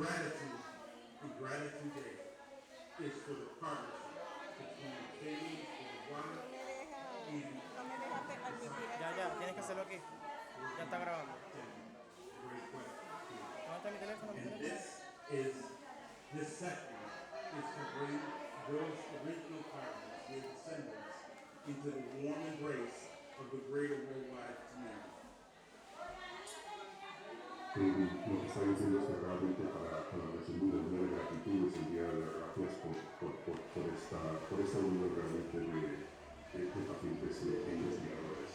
the gratitude day is for the partnership between the families of the water and No me deja admitir Ya, tienes que hacerlo aquí. Ya está grabando. great question. ¿Dónde está mi teléfono? And this second is to bring those original partners, their descendants, into the warm embrace of the greater worldwide community. Lo que está diciendo es que realmente para resumir el día de gratitud es el día de gracias por esta unión realmente de pacientes e investigadores.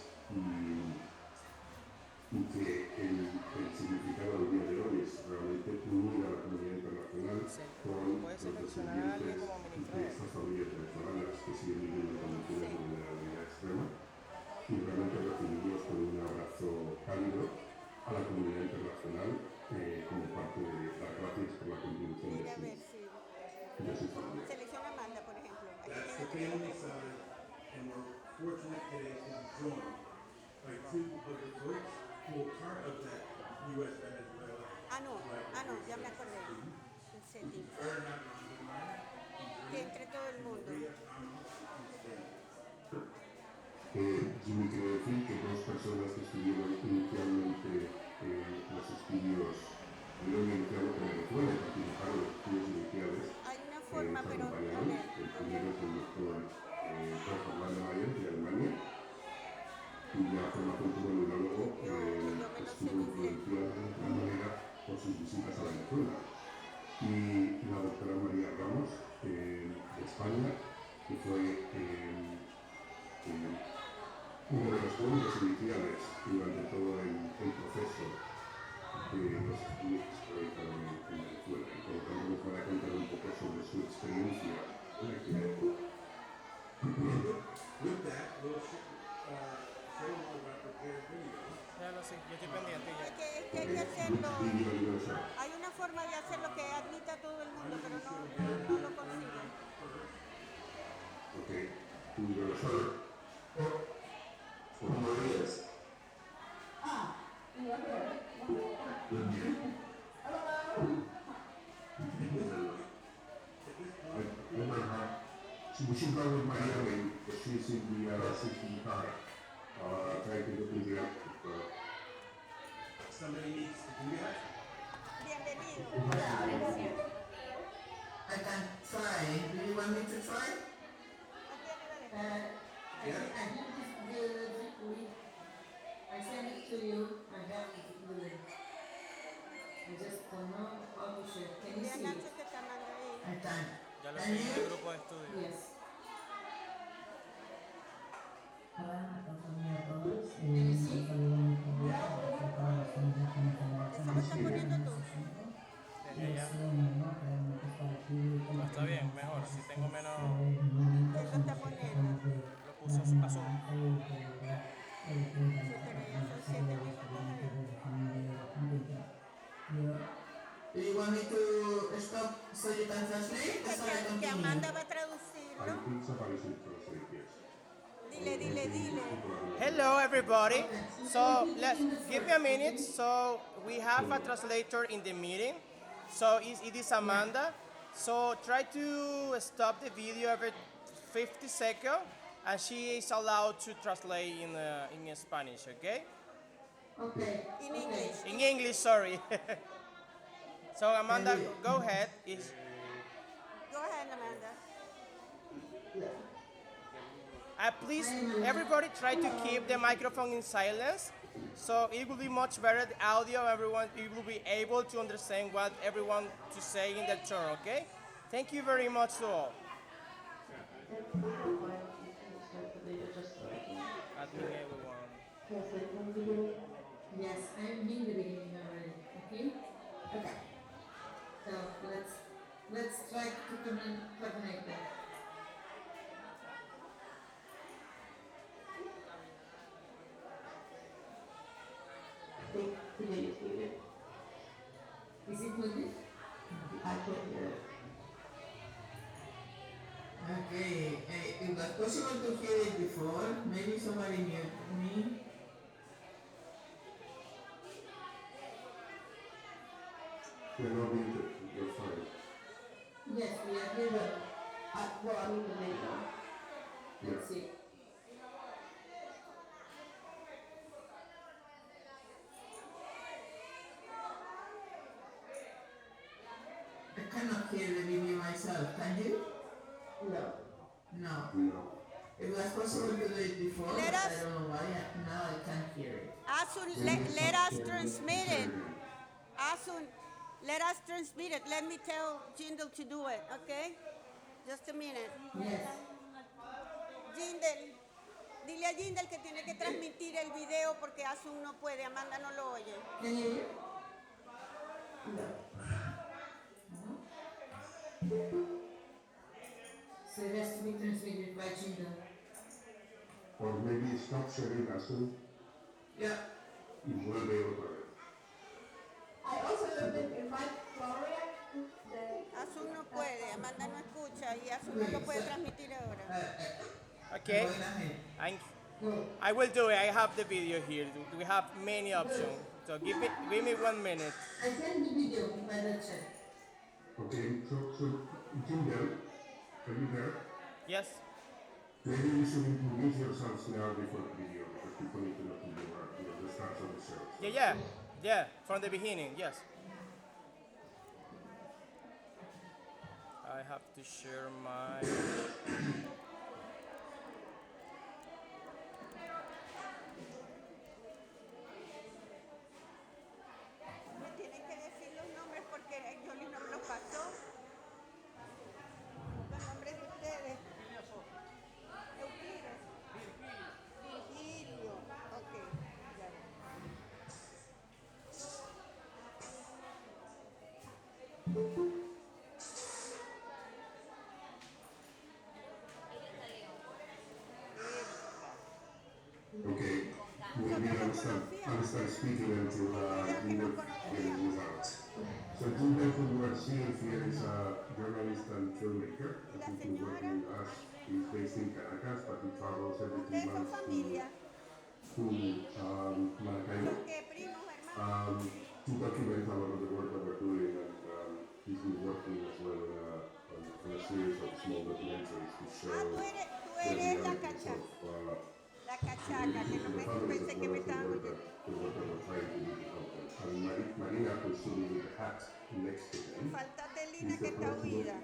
Y que el significado del día de hoy es realmente unir a la comunidad internacional con los descendientes de estas familias venezolanas que siguen viviendo condiciones de vulnerabilidad extrema y realmente recibirlos con un abrazo cálido a la comunidad internacional como parte de las gracias por la contribución de su familia. Selecciona Amanda, por ejemplo. That's the family side, and we're fortunate today to be joined by two of the folks who are part of that U.S. Venezuela. No, ya me acordé. El setting. Que entre todo el mundo. Jimmy quiere decir que dos personas que estuvieron inicialmente los estudios, estuvieron iniciados en Venezuela y participaron en los estudios iniciales. Hay una forma, pero el primero es el doctor Orlando Mayer de Alemania, cuya formación como neurólogo estuvo influenciada de gran manera por sus visitas a Venezuela. Y la doctora María Ramos de España, que fue uno de los puntos iniciales durante todo el proceso de los estudios que se realizaron en Venezuela. Y por lo tanto nos va a contar un poco sobre su experiencia en aquella época. Ya lo sé, yo estoy pendiente ya. Es que hay que hacerlo. Hay una forma de hacerlo que admita a todo el mundo, pero no lo consigo. Ok, tú lo sabes. ¿Cómo eres? We should go with Miami, but she's in the 65. Trying to look in the Somebody needs to do that. Bienvenido. I can try. Do you want me to try? I think this good. I send it to you. I have it good. I just don't know how to share. Can you see it? I can. Ya lo seguí en el grupo de estudio. Yes. Hola a todos. Un saludo muy cordial para todas las familias venezolanas. Desde ya. No, está bien, mejor. Si tengo menos. Lo puso a Zoom. Do you want me to stop so you can translate? Or shall I Que continue? Amanda va a traducirlo. Dile. Hello everybody. So let's give me a minute. So we have a translator in the meeting. So it is Amanda. So try to stop the video every 50 seconds, and she is allowed to translate in Spanish. Okay? Okay. In English. In English, sorry. So Amanda, go ahead. Go ahead, Amanda. Please, everybody try to keep the microphone in silence, so it will be much better the audio. Everyone, you will be able to understand what everyone to say in their turn. Okay? Thank you very much to all. Admin everyone. Yes, I'm in the beginning already. Okay. Okay. So let's try to connect that. Is it moving? I can hear it. Okay, it was possible to hear it before. Maybe somebody muted me. You're not muted. You're fine. Yes, we are here. Well, I mean the name now. Let's see. I cannot hear the video myself, can you? No. No. No. It was possible to do it before, Let but I us- don't know why. Now I can't hear it. Asun, let us transmit it. Asun, let us transmit it. Let me tell Jindal to do it, okay? Just a minute. Yes. Jindal, dile a Jindal que tiene que transmitir el video porque Asun no puede, Amanda no lo oye. Can you hear? No. So it has to be transmitted by Jinda. Or maybe stop sharing Asun Yeah. y vuelve otra vez. I also didn't invite Gloria. Asun no puede, Amanda no escucha y Asun no lo puede transmitir ahora. Okay. Going ahead. Go. I will do it. I have the video here. We have many options. So give me 1 minute. I sent the video by the chat. Okay, so Jinder, are you there? Yes. Maybe you should introduce yourselves now before the video because people need to know who you are, the stars of the show. Yeah. From the beginning. Yes. I have to share my. Me tienen que decir los nombres porque Jolie no me los pasó. Los nombres de ustedes. Euclides. Virgilio. Ok, ya. Okay, maybe I'll start speaking until Jinder gets this out. So Jinder, who you are seeing here is a journalist and filmmaker. I think he's working with us. He's based in Caracas, but he travels every 3 Ustedes son months familia. to Maracaibo. ¿Son qué? Primos, hermanos. To document a lot of the work that we're doing, and he's been working as well on a series of small documentaries to show Tú the eres la realities cachaca. of La cachaca, que no me pensé que me estaban oyendo. the work that we're trying to do to help them. And Marina, who's sitting with the hat next to him, Falta Telina que está huida.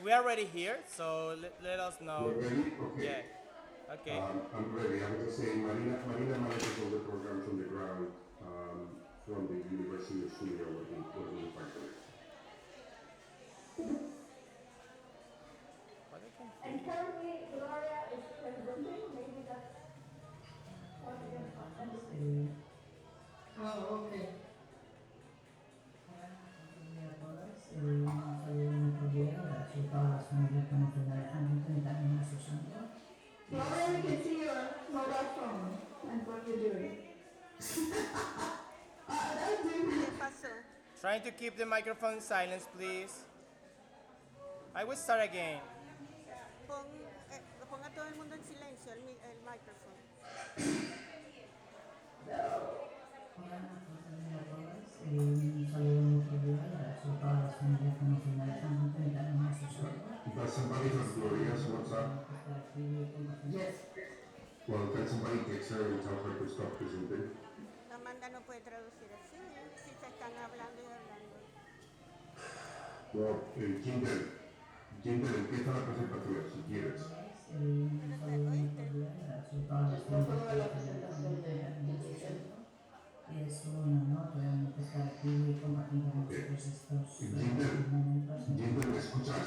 We are already here, so let us know. You're ready? Okay. Yeah. Okay. I'm ready. I was just saying, Marina manages all the programs on the ground from the University of Zulia, working with faculty. And currently, Gloria is presenting. Maybe that's what we're going to find. Oh, okay. Hola a todos. Un saludo muy cordial. Gracias a todas las familias que nos están y también a sus amigos. Gloria, we can see your mobile phone and what you're doing. That's ¿Qué pasó? Trying to keep the microphone silent, please. I will start again. Pon a todo el mundo en silencio, el micrófono. Hola a todos. Un saludo muy cordial. Gracias a todas las familias que nos están y también a sus amigos. Does somebody has Gloria's WhatsApp? Yes. Well, can somebody text her and tell her to stop presenting? Amanda no puede traducir así, si se están hablando y hablando. Well, Jinder, empieza la presentación si quieres. Un saludo muy cordial. Gracias a todas las familias que nos están y también a sus amigos. Es un honor realmente estar aquí y compartir con nosotros estos momentos. Jinder, ¿me escuchas?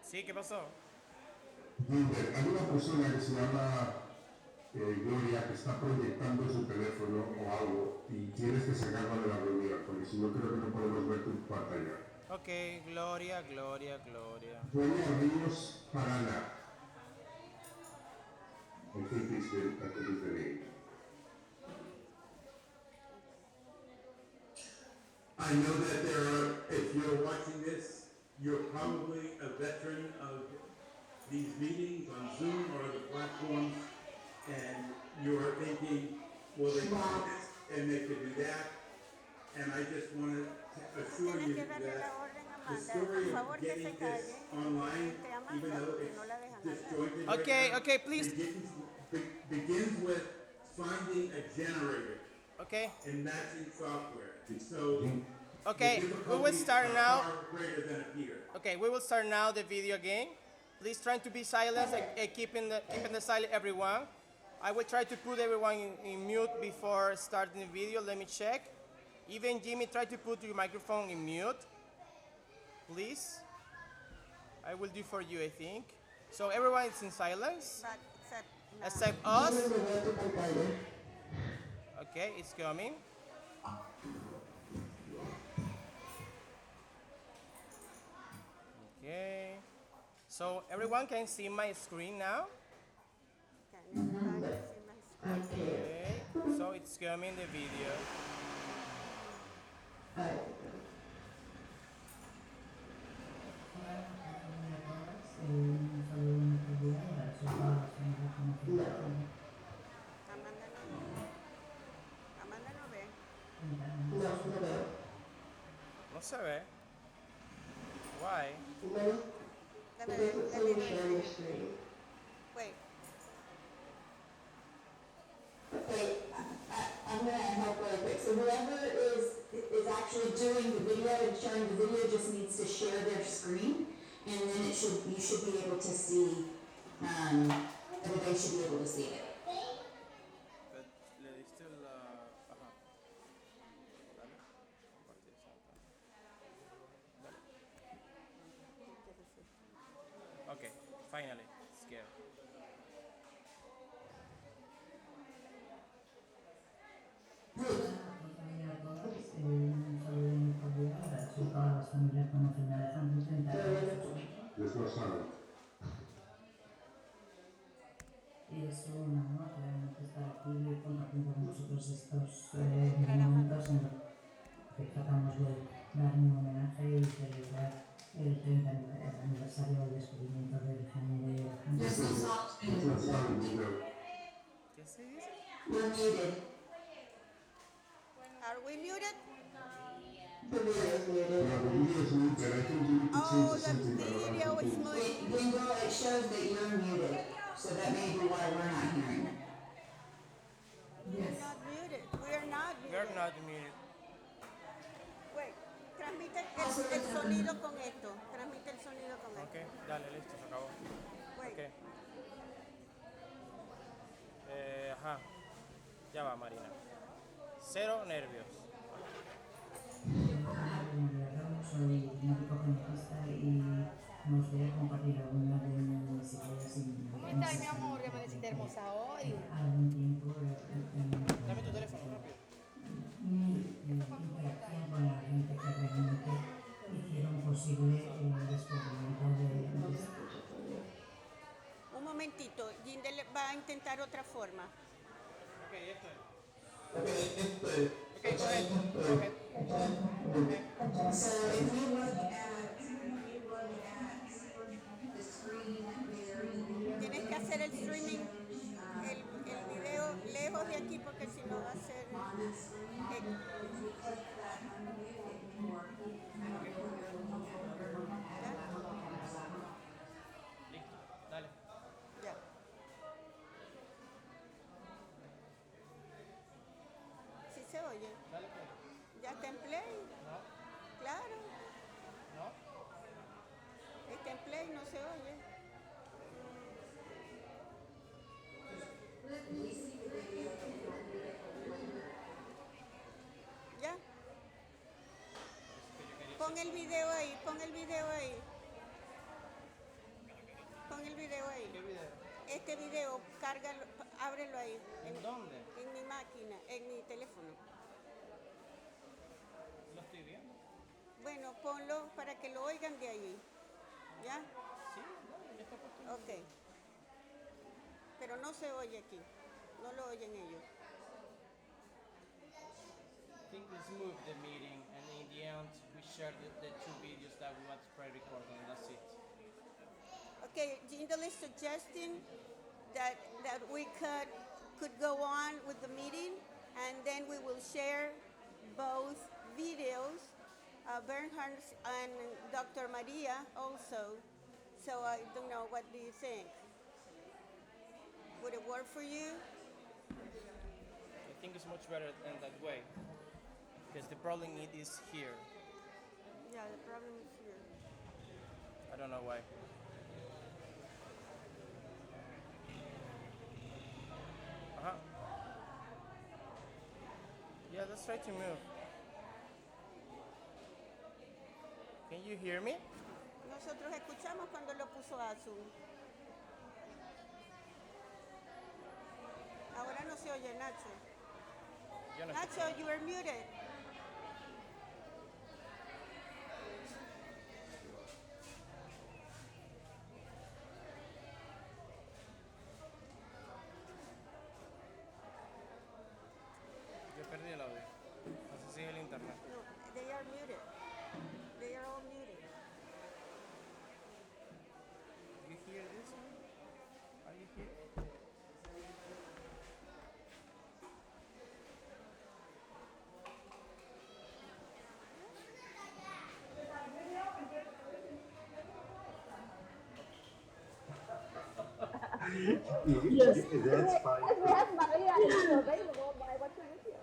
Sí, ¿qué pasó? Jinder, hay una persona que se llama Gloria que está proyectando su teléfono o algo y tienes que sacarla de la reunión porque si no creo que no podemos ver tu pantalla. Ok, Gloria. Gloria Ríos Parana. I think it's the name. I know that there are, if you're watching this, you're probably a veteran of these meetings on Zoom or other platforms, and you're thinking, well, they could do this and they could do that. And I just wanted to assure Tienes you que darle that la orden a the Amanda. story Por of favor, que getting se this calle. online, Amanda, even though que it's no la dejan hablar. disjointed Okay, right now, okay, please. begins with finding a generator Okay, and matching software. So okay, the we will difficulties start are now. far greater than appear. Okay, we will start now the video game. Please try to be silent and keeping the silent everyone. I will try to put everyone in mute before starting the video. Let me check. Even Jimmy, try to put your microphone in mute. Please. I will do for you, I think. So everyone is in silence, But except us. Okay, it's coming. Okay. So everyone can see my screen now. Okay. So it's coming the video. Un saludo muy cordial a las todas las reconocimientos. Amanda no ve. No se ve. Why? Let me do it. Wait. Okay, I'm gonna help really quick. So whoever is actually doing the video and sharing the video just needs to share their screen, and then you should be able to see, everybody should be able to see it. But le diste la... Ajá. Dale. Compartir Dale. Okay, finally. It's good. Familia a todas, un saludo muy cordial a todas las familias conocidas de San Vicente. Desglosado. Y es un honor realmente estar aquí y compartiendo con vosotros estos momentos en los que tratamos de dar un homenaje y celebrar el 30 aniversario del descubrimiento del gen de ¿Qué se dice? You're muted. Are we muted? The video is muted. The video is muted, but I think you need to change Oh, the the setting para video hablar is con muted. Bingo, it shows that you're muted, so that may be why we're not hearing it. We're not muted. We're not We are muted. not muted. Wait. Transmite el sonido con esto. Transmite el sonido con esto. Okay, dale, listo, se acabó. Wait. Okay. Ajá. Ya va, Marina. Cero nervios. Soy médico genetista y me gustaría compartir algunas de mis ideas y ¿Cómo estás, mi amor? Qué amaneciste hermosa hoy. algún tiempo Dame tu teléfono rápido. mi interacción con la gente que realmente hicieron posible el descubrimiento de Un momentito. Jindel va a intentar otra forma. Okay, esto es. Okay, go ahead. Go ahead. So if you look at the screen there, Tienes que hacer el streaming, el video lejos de aquí porque si no va a ser... Listo, dale. Ya. ¿Sí se oye? Dale, pues. ¿Ya está en play? No, Claro. no. Está en play, no se oye. ¿Ya? Pon el video ahí, pon el video ahí. Pon el video ahí. ¿Qué video? Este video, cárgalo, ábrelo ahí. ¿En dónde? En mi máquina, en mi teléfono. Lo estoy viendo. Bueno, ponlo para que lo oigan de allí. ¿Ya? Sí, dale, ya está puesto. Ok. Pero no se oye aquí. No lo oyen ellos. I think let's move the meeting, and in the end, we share the two videos that we want to pre-record, and that's it. Okay, Jindal is suggesting that we could go on with the meeting, and then we will share both Bernhard and Dr. Maria also. So I don't know, what do you think? Would it work for you? I think it's much better than that way. Because the problem is here. Yeah, the problem is here. I don't know why. Uh-huh. Yeah, let's try to move. Can you hear me? Nosotros escuchamos cuando lo puso Azu. Ahora no se oye, Nacho. Yo no Nacho, you are muted. Yo perdí el audio. No sé si es el internet. No, they are muted. They are all muted. You hear this one? Are you here? Yes, that's fine. As we have Maria is available, but I want to use you.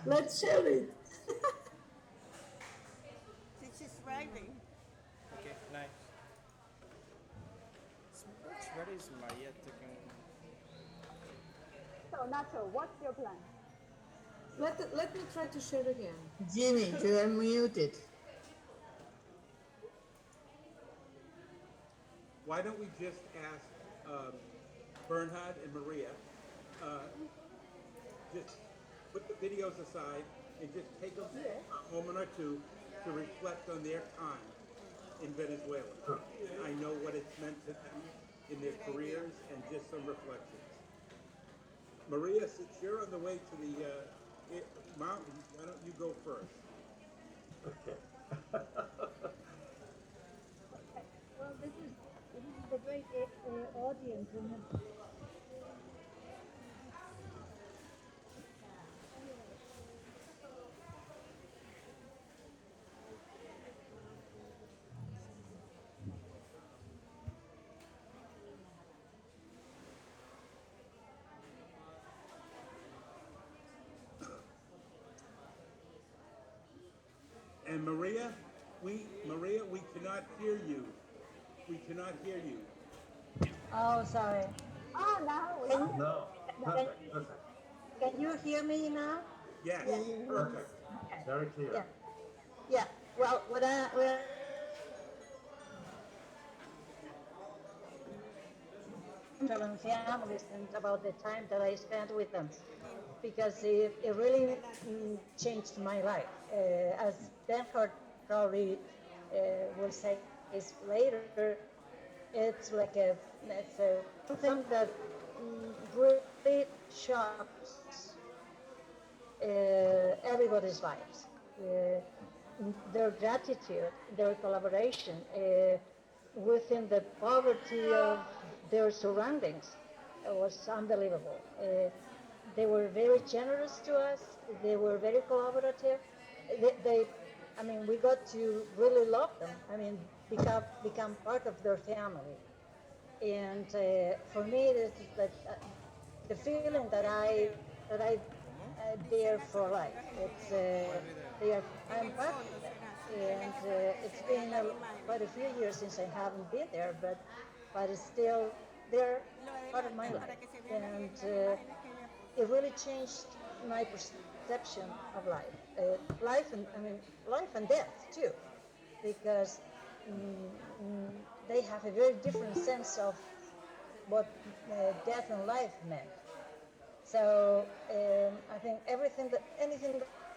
Let's share it. She's driving. Okay, nice. Where is Maria taking? So, Nacho, what's your plan? Let me try to share again. Jimmy, you are muted. Why don't we just ask Bernhard and Maria, just put the videos aside and just take a moment or two to reflect on their time in Venezuela. I know what it's meant to them in their careers, and just some reflections. Maria, since you're on the way to the mountains, why don't you go first? Okay. Well, this is a great audience. And Maria, we cannot hear you. We cannot hear you. Oh, sorry. Oh, now we No, perfect. Can you hear me now? Yes, perfect. Very clear. Yeah. Yeah. Well, what I and families and about the time that I spent with them, because it really changed my life. As Bernhard probably will say is later, it's like something that really shocks everybody's lives. Their gratitude, their collaboration within the poverty of their surroundings was unbelievable. They were very generous to us. They were very collaborative. We got to really love them. Become part of their family. And for me, it is the feeling that I bear for life. I'm part of them, and it's been quite a few years since I haven't been there, but it's still they're part of my life, and it really changed my perception of life and death too, because they have a very different sense of what death and life meant. So I think anything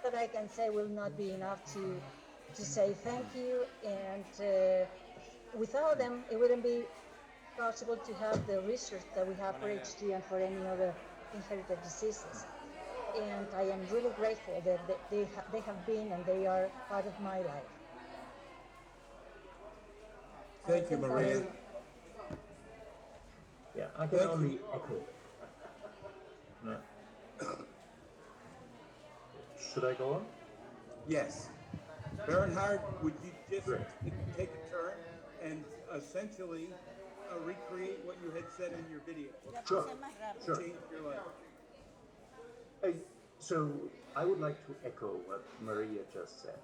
that I can say will not be enough to say thank you, and without them it wouldn't be possible to have the research that we have for HD and for any other inherited diseases. And I am really grateful that they have been and they are part of my life. Thank you, Maria. Yeah, I can only echo. No. Should I go on? Yes. Bernhard, would you just take a turn and essentially recreate what you had said in your video? Sure. Sure. Change your life. So I would like to echo what Maria just said.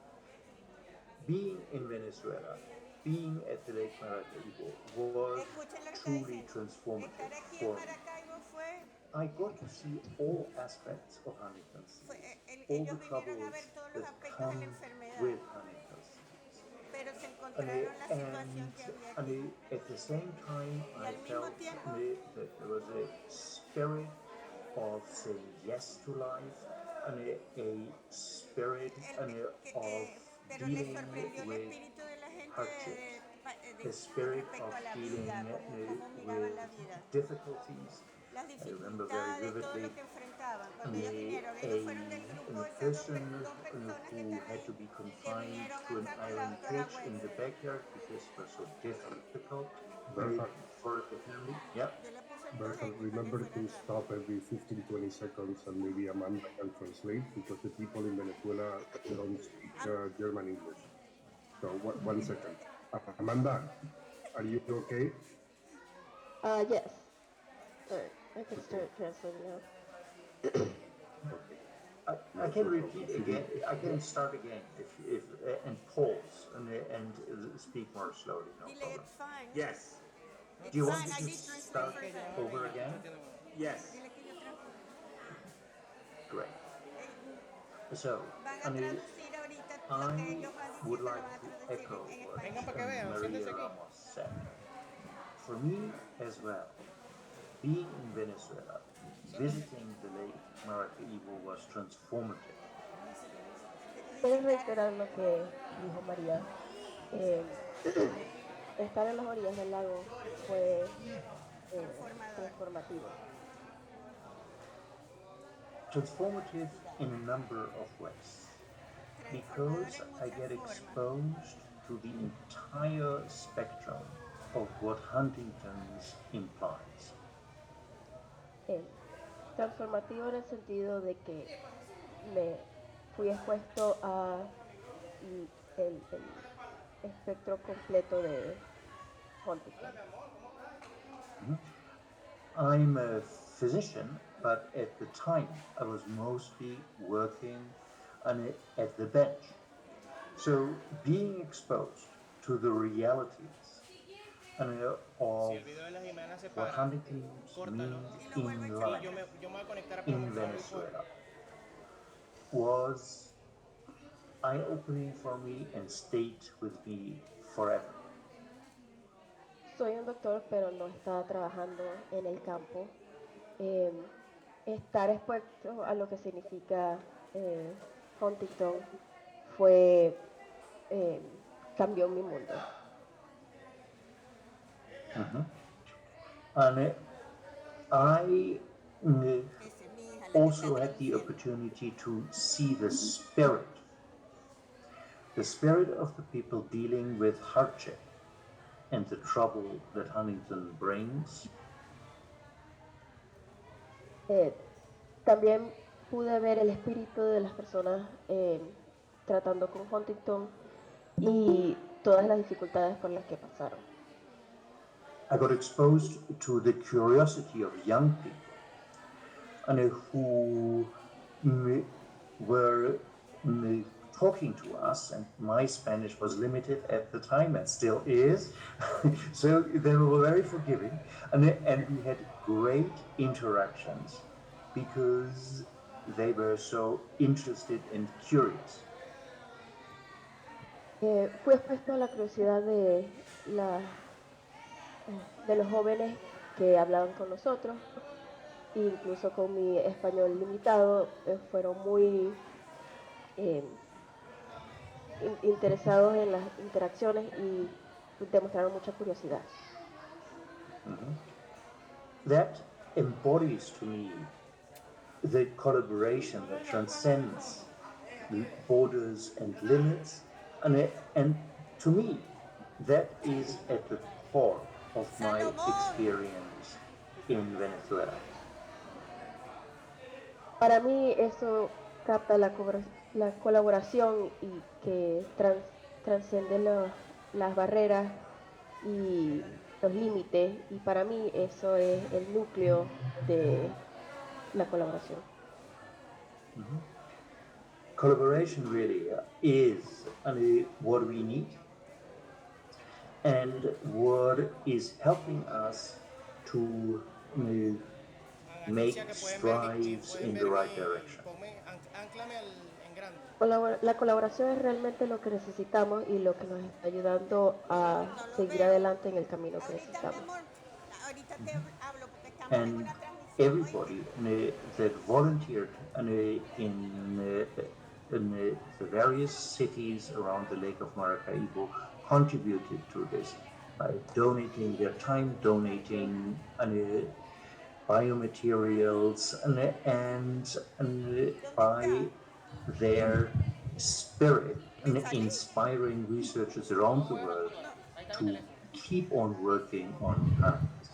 Being in Venezuela, being at the Lake Maracaibo was truly transformative for me. I got to see all aspects of Huntington's disease, all the troubles that come with Huntington's disease. And at the same time, I felt that there was a spirit of saying yes to life, and a spirit of dealing with hardships, a spirit of dealing with difficulties. I remember very vividly a person who had to be confined to an iron cage in the backyard because it was so difficult for the family. Yeah. Bertrand, remember to stop every 15-20 seconds and maybe Amanda can translate because the people in Venezuela don't speak German English. So 1 second. Amanda, are you okay? Yes. Sorry, I can start translating now. I can repeat again. I can start again if and pause and speak more slowly. No problem. Yes. Do you want me to start over again? Yes. Great. So, I would like to echo what Maria Ramos said. For me as well, being in Venezuela, visiting the Lake Maracaibo was transformative. ¿Puedes reiterar lo que dijo María? Estar en las orillas del lago fue transformativo. Transformative in a number of ways, because I get exposed to the entire spectrum of what Huntington's implies. Transformativo en el sentido de que me fui expuesto a el espectro completo de Huntington. I'm a physician, but at the time I was mostly working at the bench. So being exposed to the realities of what Huntington's means in life in Venezuela was eye-opening for me and stayed with me forever. Soy un doctor, pero no estaba trabajando en el campo. Estar expuesto a lo que significa Huntington cambió mi mundo. And I also had the opportunity to see the spirit of the people dealing with hardship and the trouble that Huntington brings. También pude ver el espíritu de las personas tratando con Huntington y todas las dificultades por las que pasaron. I got exposed to the curiosity of young people and who were talking to us, and my Spanish was limited at the time and still is, so they were very forgiving, and we had great interactions because they were so interested and curious. Fui expuesto a la curiosidad de los jóvenes que hablaban con nosotros, incluso con mi español limitado, fueron muy interesados en las interacciones y demostraron mucha curiosidad. That embodies to me the collaboration that transcends borders and limits, and to me that is at the core of my experience in Venezuela. Para mí eso capta la la colaboración y que transciende las barreras y los límites, y para mí eso es el núcleo de la colaboración. Collaboration really is what we need and what is helping us to make strides in the right direction. La colaboración es realmente lo que necesitamos y lo que nos está ayudando a seguir adelante en el camino que necesitamos. And everybody that volunteered in the various cities around the Lake of Maracaibo contributed to this by donating their time, donating biomaterials, and by their spirit, inspiring researchers around the world to keep on working on plants.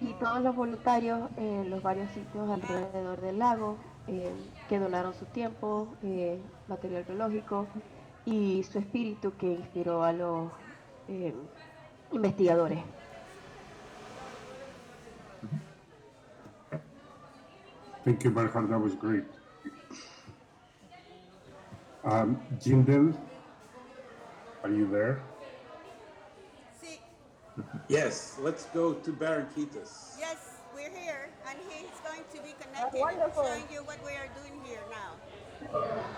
Y todos los voluntarios en los varios sitios alrededor del lago que donaron su tiempo, material biológico y su espíritu que inspiró a los investigadores. Thank you, Barhard. That was great. Jindal, are you there? Yes, let's go to Barranquitas. Yes, we're here, and he's going to be connected and showing you what we are doing here now.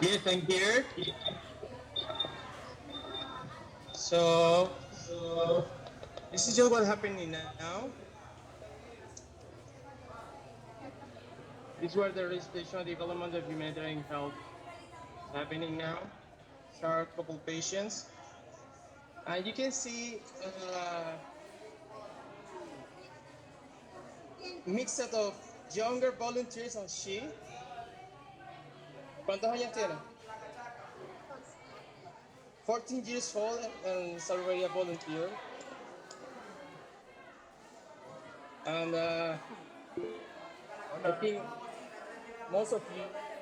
Yes, I'm here. So this is just what's happening now. This is where the registration and development of humanitarian help is happening now. There are a couple patients. And you can see mix set of younger volunteers and she. ¿Cuántos años tiene? 14 years old and is already a volunteer. And I think most of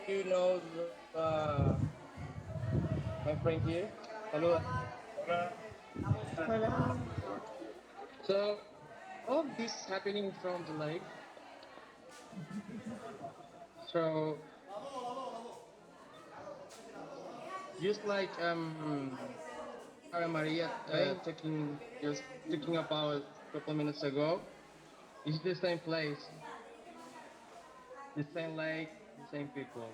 you know my friend here. Hello. So all this is happening in front of the lake. So just like Maria talking about a couple minutes ago, it's the same place, the same lake, the same people,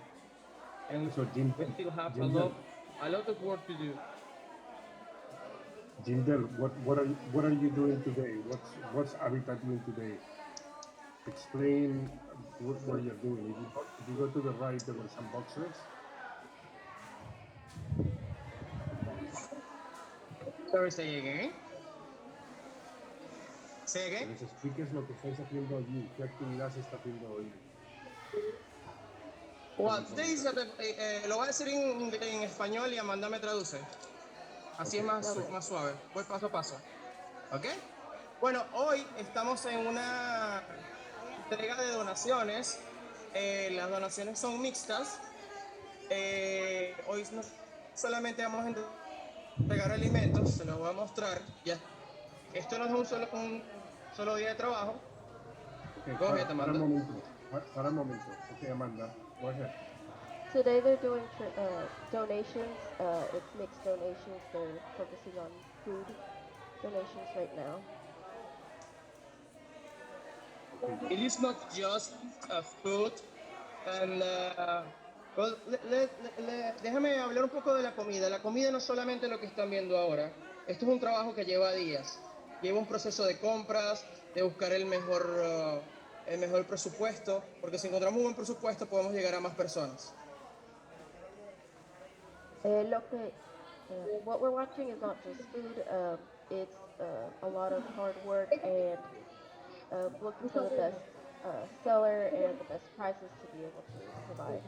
and So, we still have a lot of work to do. Jindal, what are you doing today? What's Habitat doing today? Explain what you're doing. If you go to the right, there were some boxes. Sorry, say again. Say again. Que les expliques lo que estáis haciendo allí. ¿Qué actividad se está haciendo hoy? Well, today is lo voy a decir en español y Amanda me traduce. Así Okay. es más suave. Voy paso a paso. ¿Ok? Bueno, hoy estamos en una entrega de donaciones. Las donaciones son mixtas. Hoy no solamente vamos a entregar alimentos, se los voy a mostrar. Ya. Esto no es un solo día de trabajo. Okay, Go ahead, Amanda. Para un momento. Okay, Amanda, go ahead. Today they're doing donations. It's mixed donations. They're focusing on food donations right now. It is not just food. And, well, déjame hablar un poco de la comida. La comida no es solamente lo que están viendo ahora. Esto es un trabajo que lleva días. Lleva un proceso de compras, de buscar el mejor presupuesto, porque si encontramos un buen presupuesto podemos llegar a más personas. What we're watching is not just food. It's a lot of hard work and looking for the best seller and the best prices to be able to provide.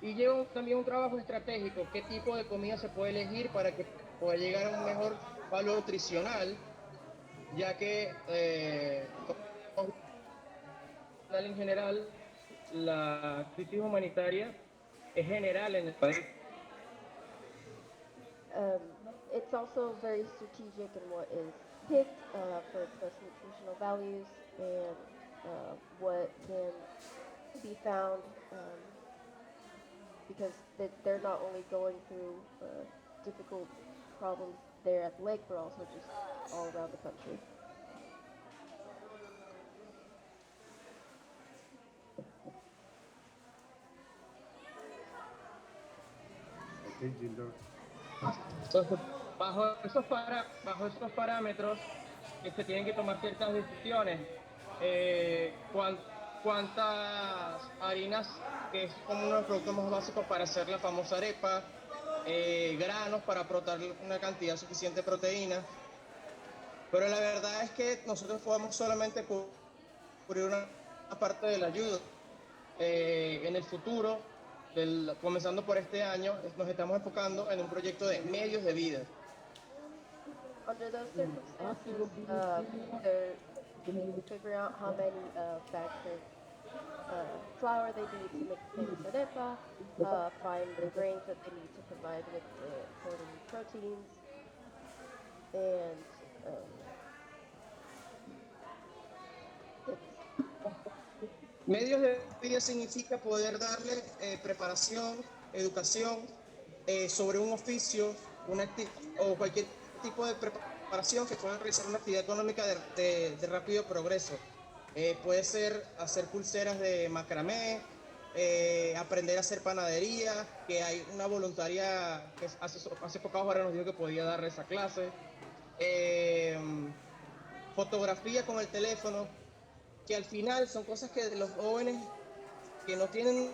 Y lleva también un trabajo estratégico, qué tipo de comida se puede elegir para que pueda llegar a un mejor valor nutricional, ya que en general, la crisis humanitaria es general en el país. It's also very strategic in what is picked for its best nutritional values and what can be found because they're not only going through difficult problems there at the lake, but also just all around the country. Okay, Gildo. Entonces, bajo esos parámetros se tienen que tomar ciertas decisiones. ¿Cuántas harinas, que es como uno de los productos más básicos para hacer la famosa arepa, granos para aportar una cantidad suficiente de proteína? Pero la verdad es que nosotros podemos solamente cubrir una parte de la ayuda. En el futuro, comenzando por este año, nos estamos enfocando en un proyecto de medios de vida. Under those circumstances, they're figuring out how many bags of flour they need to make the famous arepa, find the grains that they need to provide with the important proteins, and Medios de vida significa poder darle preparación, educación sobre un oficio, o cualquier tipo de preparación que pueda realizar una actividad económica de rápido progreso. Puede ser hacer pulseras de macramé, aprender a hacer panadería, que hay una voluntaria que hace pocas horas nos dijo que podía dar esa clase. Fotografía con el teléfono, que al final son cosas que los jóvenes que no tienen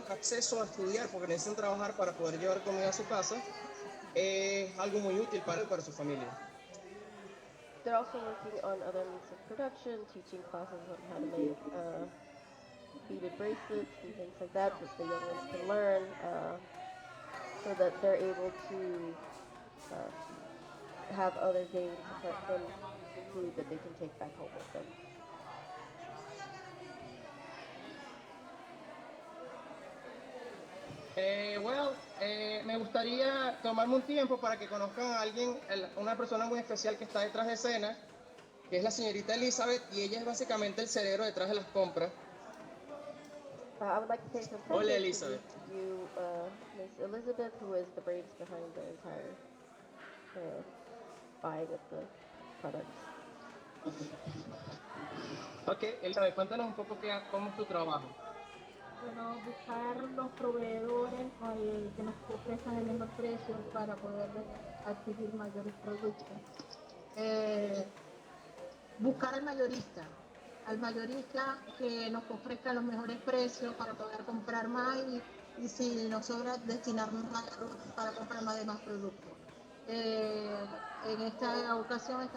acceso a estudiar porque necesitan trabajar para poder llevar comida a su casa, es algo muy útil para su familia. they're also working on other means of production, teaching classes on how to make beaded bracelets and things like that the young ones can learn so that they're able to have other gains apart from food that they can take back home with them. Me gustaría tomarme un tiempo para que conozcan a alguien, una persona muy especial que está detrás de escena, que es la señorita Elizabeth, y ella es básicamente el cerebro detrás de las compras. I would like to take some time Hola, to Elizabeth. introduce you, Miss Elizabeth, who is the brains behind the entire buying of the products. Ok, Elizabeth, cuéntanos un poco cómo es tu trabajo. Bueno, buscar los proveedores que nos ofrezcan el mejor precio para poder adquirir mayores productos. Buscar al mayorista que nos ofrezca los mejores precios para poder comprar más y si nos sobra destinarnos para comprar más productos. En esta ocasión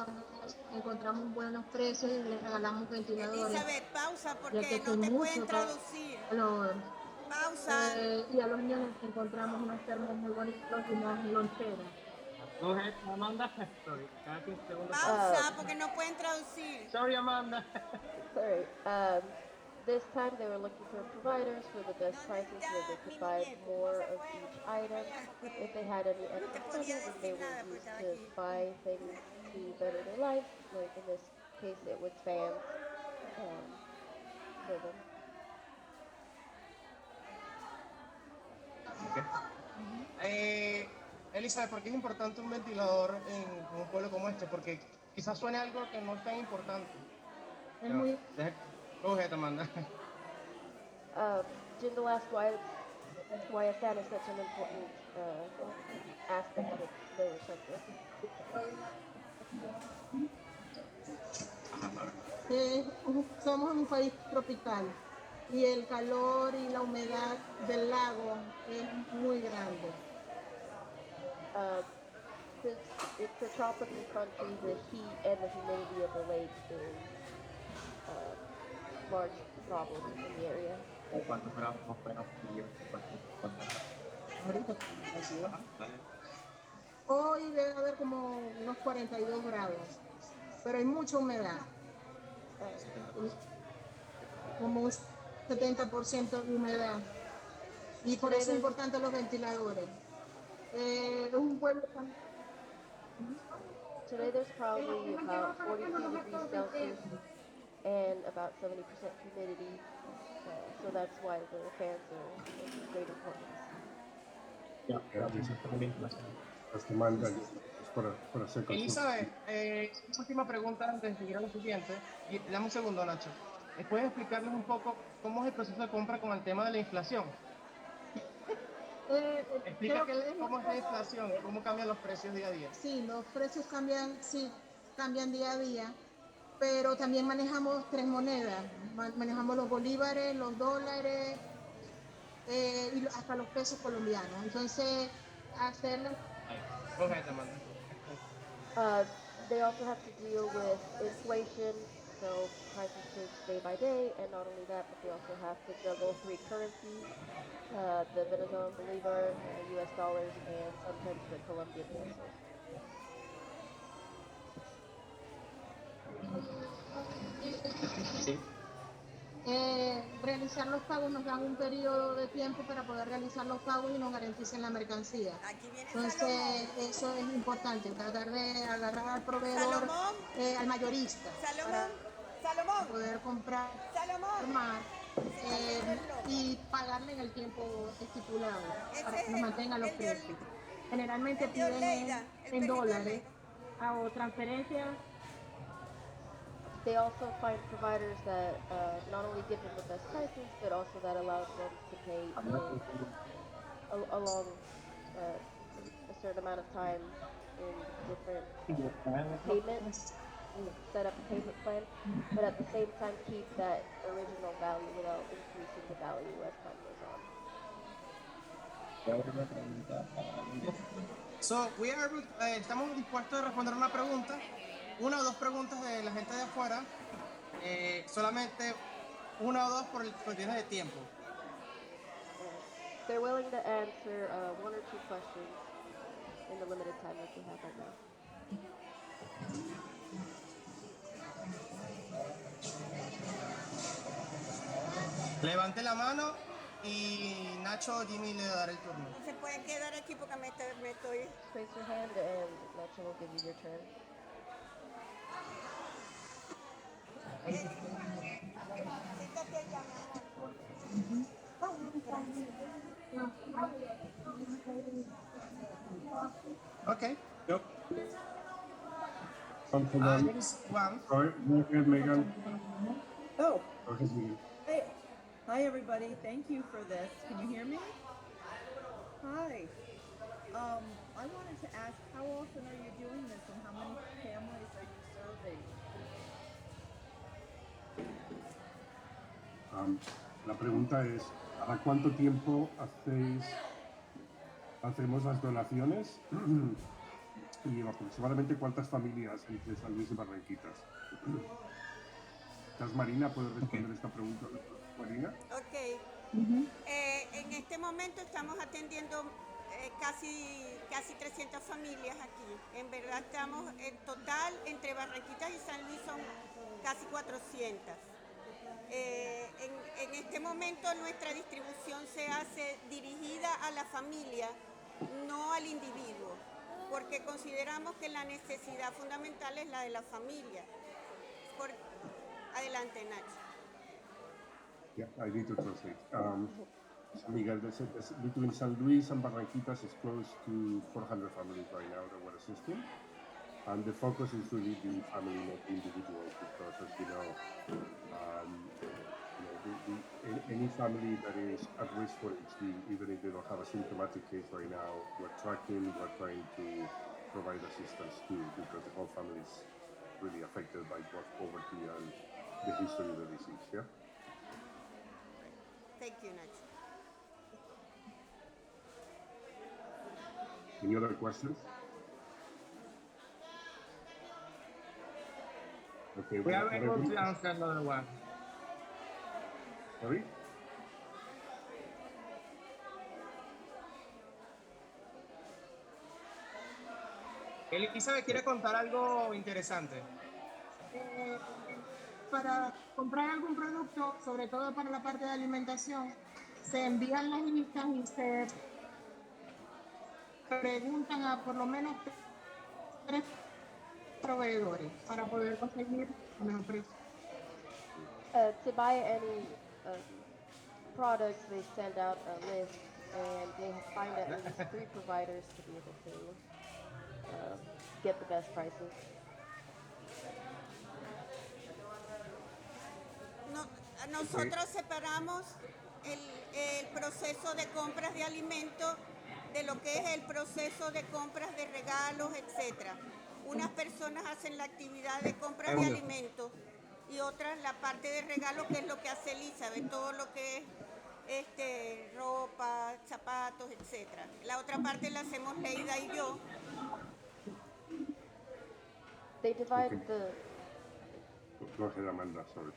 encontramos buenos precios y les regalamos ventiladores. Elizabeth, pausa porque ya que no te pueden traducir. Pausa. Y a los niños les encontramos unos termos muy bonitos y unas loncheras. Amanda, sorry, cada 15 segundos. Pausa porque no pueden traducir. Sorry, Amanda. Sorry. This time they were looking for providers for the best prices so that they could buy more of each item. If they had any extra money, then they would use to buy things to better their life. Like in this case, it was fans for them. Okay. Elizabeth, ¿por qué es importante un ventilador en un pueblo como este? Porque quizás suene algo que no es tan importante. Es muy... Go ahead, Amanda. Jindal asked why a fan is such an important aspect of the sector. Somos un país tropical y el calor y la humedad del lago es muy grande. Since it's a tropical country, the heat and the humidity of the lake is large problem in the area. Hoy debe haber como unos 42 grados, pero hay mucha humedad. como un 70% de humedad. Y por eso es importante los ventiladores. Un pueblo Today there's probably about 42 degrees Celsius and about 70% humidity, so that's why the fans are of great importance. Elizabeth, última pregunta antes de ir a lo siguiente. Y dame un segundo, Nacho. ¿Puedes explicarles un poco cómo es el proceso de compra con el tema de la inflación? Explica cómo es la inflación, cómo cambian los precios día a día. Sí, los precios cambian día a día, pero también manejamos 3 monedas. Manejamos los bolívares, los dólares y hasta los pesos colombianos. Entonces, hacerlo. Go ahead, Amanda. They also have to deal with inflation, so prices change day by day, and not only that, but they also have to juggle 3 currencies, the Venezuelan bolivar, US dollars, and sometimes the Colombian pesos. Sí. Realizar los pagos nos dan un periodo de tiempo para poder realizar los pagos y nos garanticen la mercancía. Entonces, eso es importante, tratar de agarrar al proveedor, al mayorista, para poder comprar más y pagarle en el tiempo estipulado para que nos mantengan los precios. Generalmente piden en dólares o transferencias. They also find providers that not only give them the best prices, but also that allows them to pay along a certain amount of time in different payments, set up a payment plan, but at the same time keep that original value without increasing the value as time goes on. So, estamos dispuestos a responder una pregunta. Una o dos preguntas de la gente de afuera, solamente una o dos por cuestiones de tiempo. They're willing to answer 1 or 2 questions in the limited time that they have right now. Levante la mano y Nacho o Jimmy le dará el turno. Se pueden quedar aquí porque me estoy... Raise your hand and Nacho will give you your turn. Okay. Yep. Sorry, Megan. Oh. Okay, Hey. Hi, everybody. Thank you for this. Can you hear me? Hi. I wanted to ask, how often are you doing this and how many families are you serving? La pregunta es, ¿cada cuánto tiempo hacemos las donaciones? Y aproximadamente cuántas familias entre San Luis y Barranquitas. ¿Estás, Marina? ¿Puedes responder esta pregunta, Marina? Ok. En este momento estamos atendiendo casi 300 familias aquí. En verdad estamos en total entre Barranquitas y San Luis son casi 400. En este momento nuestra distribución se hace dirigida a la familia, no al individuo, porque consideramos que la necesidad fundamental es la de la familia. Adelante, Nacho. Yeah, I need to translate. Miguel, between San Luis and Barranquitas is close to 400 families right now that we're assisting. And the focus is really the family, not the individuals, because as you know, any family that is at risk for HD, even if they don't have a symptomatic case right now, we're tracking, we're trying to provide assistance too, because the whole family is really affected by both poverty and the history of the disease, yeah? Thank you, Nacho. Any other questions? Okay, we are able to answer another one. Sorry? Elizabeth quiere contar algo interesante. para comprar algún producto, sobre todo para la parte de alimentación, se envían las listas y se preguntan a por lo menos 3 proveedores para poder conseguir el mejor precio. To buy any products, they send out a list and they find at least 3 providers to be able to get the best prices. Nosotros separamos el proceso de compras de alimentos de lo que es el proceso de compras de regalos, etc. Unas personas hacen la actividad de compras de alimentos y otras la parte de regalos, que es lo que hace Elizabeth, todo lo que es ropa, zapatos, etc. La otra parte la hacemos Leida y yo. They divide the Go ahead, Amanda, sorry.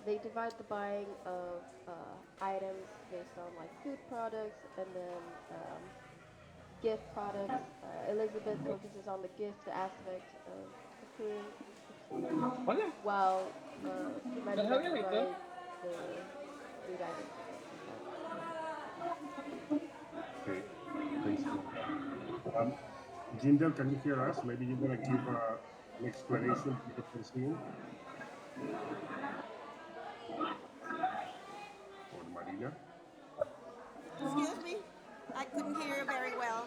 they divide the buying of items based on like food products and then gift products. Elizabeth focuses on the gift aspect of the food, while Maria provides the food items. Okay, thanks. Jindal, can you hear us? Maybe you're going to give an explanation to the person. Or Marina. Excuse me? I couldn't hear you very well.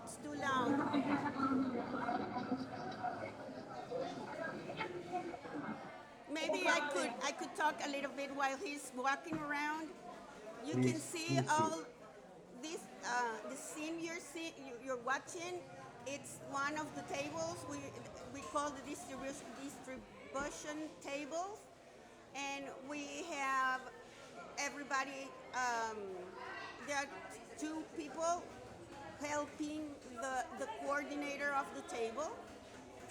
It's too loud. Maybe I could talk a little bit while he's walking around. You can see all this the scene you're watching. It's one of the tables we call the distribution tables, and we have everybody. There are 2 people helping the coordinator of the table,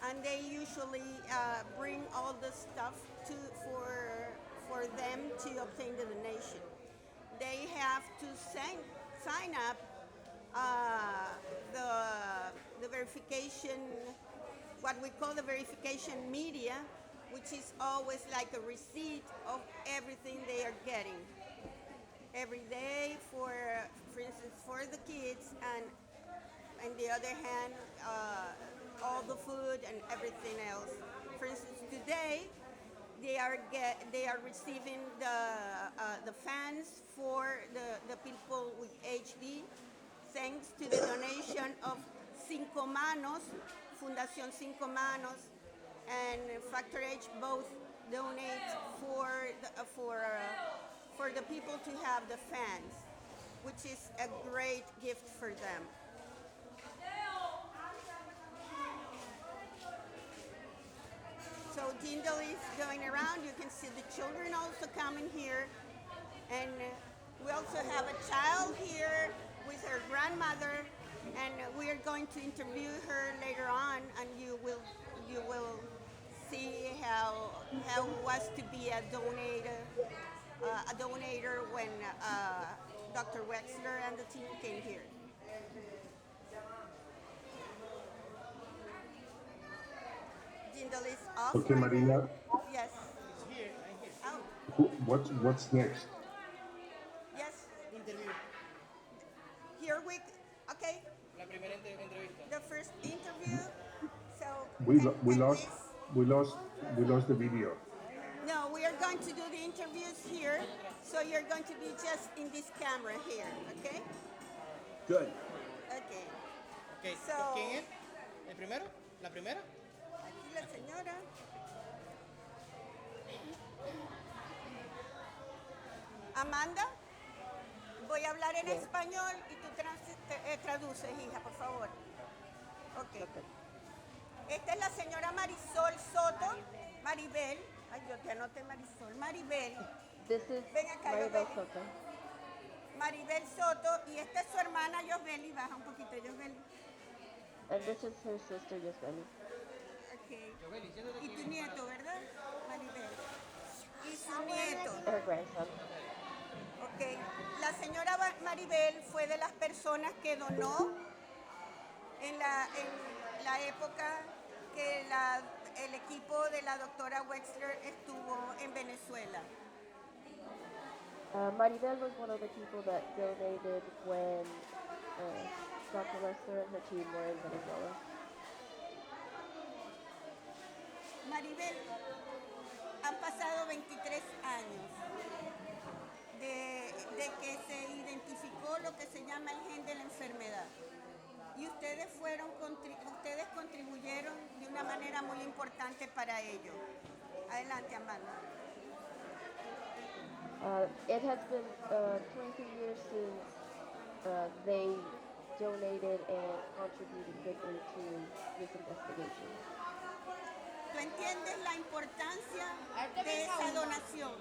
and they usually bring all the stuff for them to obtain the donation. They have to sign up the verification, what we call the verification media, which is always like a receipt of everything they are getting every day, for instance, for the kids, and on the other hand, all the food and everything else. For instance, today they are receiving the fans for the people with HD, thanks to the donation of Cinco Manos, Fundación Cinco Manos, and Factor H both donate for the people to have the fans, which is a great gift for them. So Jindal is going around. You can see the children also coming here, and we also have a child here with her grandmother, and we are going to interview her later on, and you will see how it was to be a donator when Dr. Wexler and the team came here. Jindal is off. Okay, Marina. Yes. Here, I'm here. Oh. What's next? Yes. Interview. Here okay. La primera entrevista. The first interview. So We lost the video. No, we are going to do the interviews here. So you're going to be just in this camera here, okay? Good. Okay. Okay. So, ¿Quién es? ¿El primero? ¿La primera? Aquí la señora. Amanda, voy a hablar en español y tú traduces, hija, por favor. Ok. Esta es la señora Marisol Soto. Maribel. Ay, yo te anoté Marisol. Maribel. This is Ven acá, Maribel Yosbeli. Soto. Maribel Soto. Y esta es su hermana Yosbeli. Baja un poquito, Yosbeli. And this is her sister, Yosbeli. Okay. Y tu nieto, ¿verdad? Maribel. Y su nieto. Her grandson. Ok. Okay. La señora Maribel fue de las personas que donó en la época que el equipo de la doctora Wexler estuvo en Venezuela. Maribel was one of the people that donated when Dr. Wexler and her team were in Venezuela. Maribel, han pasado 23 años de que se identificó lo que se llama el gen de la enfermedad. Y ustedes contribuyeron de una manera muy importante para ello. Adelante, Amanda. It has been 23 years since they donated and contributed greatly to this investigation. ¿Tú entiendes la importancia de esa donación?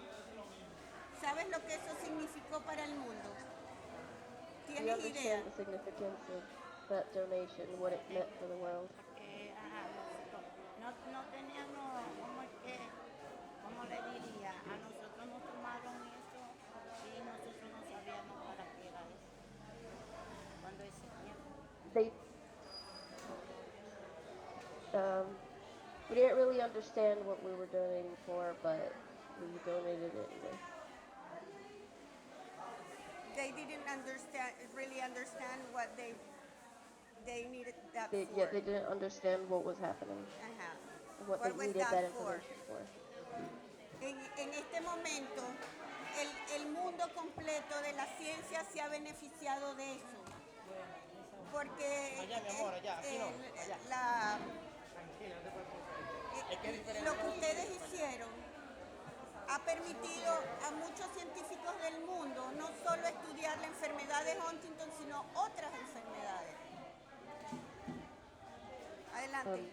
¿Sabes lo que eso significó para el mundo? ¿Tienes idea? The significance of that donation, what it meant for the world. No teníamos, ¿cómo le diría? A nosotros nos tomaron eso y nosotros no sabíamos para qué era eso. Cuando ese tiempo. We didn't really understand what we were donating for, but we donated it anyway. They didn't really understand what they needed that for. Yeah, they didn't understand what was happening. What they needed that information for. En este momento, el mundo completo de la ciencia se ha beneficiado de eso. Porque lo que ustedes hicieron ha permitido a muchos científicos del mundo no solo estudiar la enfermedad de Huntington, sino otras enfermedades. Adelante.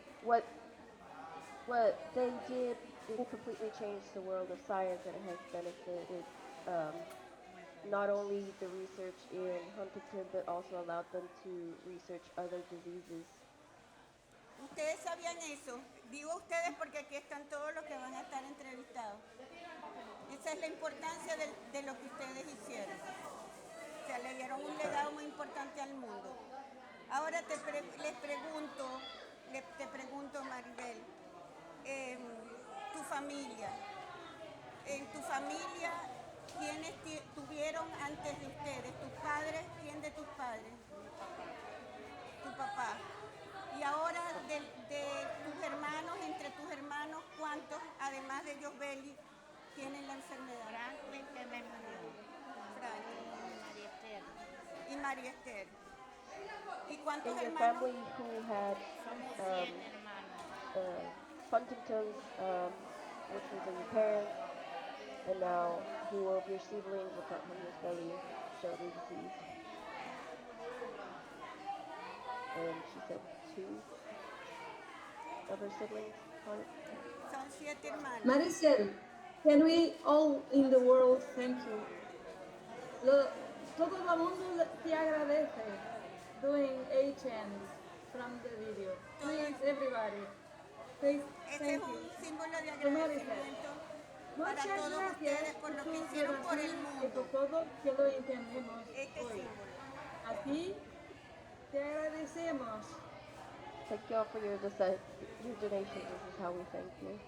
What they did, it completely changed the world of science, and it has benefited not only the research in Huntington, but also allowed them to research other diseases. ¿Ustedes sabían eso? Digo ustedes porque aquí están todos los que van a estar entrevistados. Esa es la importancia de lo que ustedes hicieron. O sea, le dieron un legado muy importante al mundo. Ahora te pregunto, Maribel, tu familia. En tu familia, ¿quiénes tuvieron antes de ustedes? ¿Tus padres? ¿Quién de tus padres? Tu papá. Y ahora de tus hermanos, entre tus hermanos, ¿cuántos, además de Josbeli, tienen la enfermedad? Franklin, que me murió. Franklin. Y María Esther. ¿Y cuántos In your hermanos? family who had Huntington's, which was in your parents, and now who of your siblings with Josbeli showed the disease? And she said 2 of her siblings. Son 7 hermanos. Maricel, can we all in the world thank you? Todo el mundo te agradece doing HNs from the video. Please, everybody. Please, Ese es un símbolo de agradecimiento para todos ustedes por lo que hicieron por el mundo. por todo que lo entendemos Este hoy. símbolo. A ti te agradecemos. Thank you all for your donations. This is how we thank you.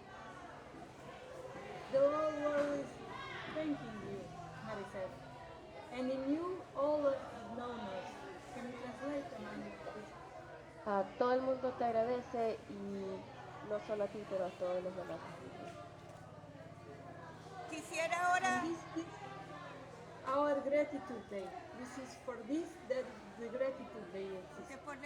The whole world is thanking you, Maricel. And in you, all of know us. Can you translate the man? Todo el mundo te agradece y no solo a ti, pero a todos los demás. Quisiera ahora... This our gratitude day. This is for this that the gratitude day exists.